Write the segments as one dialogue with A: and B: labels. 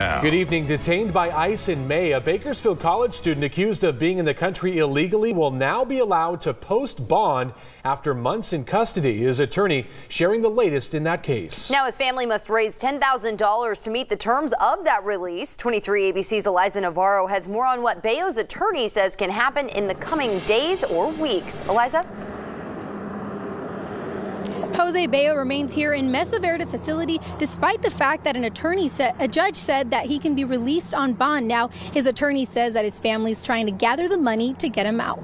A: Good evening. Detained by ICE in May, a Bakersfield College student accused of being in the country illegally will now be allowed to post bond after months in custody. His attorney sharing the latest in that case.
B: Now his family must raise $10,000 to meet the terms of that release. 23 ABC's Eliza Navarro has more on what Bello's attorney says can happen in the coming days or weeks. Eliza?
C: Jose Bello remains here in Mesa Verde facility despite the fact that a judge said that he can be released on bond. Now, his attorney says that his family is trying to gather the money to get him out.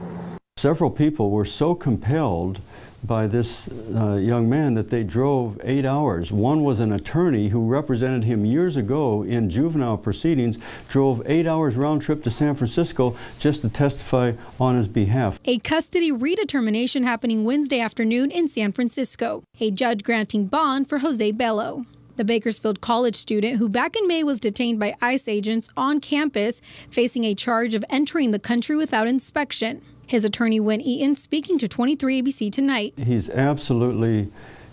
D: Several people were so compelled by this young man that they drove 8 hours. One was an attorney who represented him years ago in juvenile proceedings, drove 8 hours round trip to San Francisco just to testify on his behalf.
C: A custody redetermination happening Wednesday afternoon in San Francisco. A judge granting bond for Jose Bello. The Bakersfield College student who back in May was detained by ICE agents on campus, facing a charge of entering the country without inspection. His attorney, Wynn Eaton, speaking to 23 ABC Tonight.
D: He's absolutely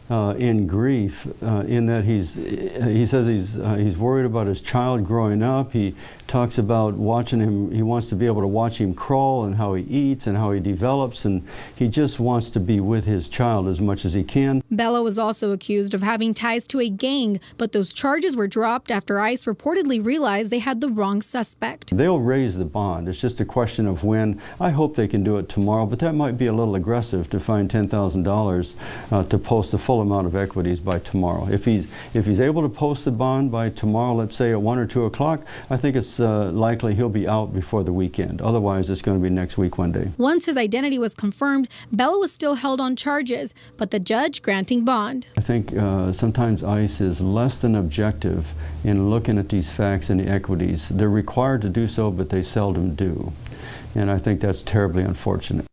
D: in grief in that he says he's worried about his child growing up. He talks about watching him. He wants to be able to watch him crawl and how he eats and how he develops, and he just wants to be with his child as much as he can.
C: Bello was also accused of having ties to a gang, but those charges were dropped after ICE reportedly realized they had the wrong suspect.
D: They'll raise the bond. It's just a question of when. I hope they can do it tomorrow, but that might be a little aggressive to find $10,000 to post a full amount of equities by tomorrow. If he's able to post the bond by tomorrow, let's say at 1 or 2 o'clock, I think it's likely he'll be out before the weekend. Otherwise, it's going to be next week one day.
C: Once his identity was confirmed, Bello was still held on charges, but the judge granting bond.
D: I think sometimes ICE is less than objective in looking at these facts and the equities. They're required to do so, but they seldom do. And I think that's terribly unfortunate.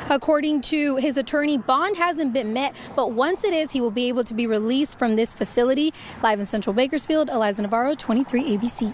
C: According to his attorney, bond hasn't been met, but once it is, he will be able to be released from this facility. Live in Central Bakersfield, Eliza Navarro, 23 ABC.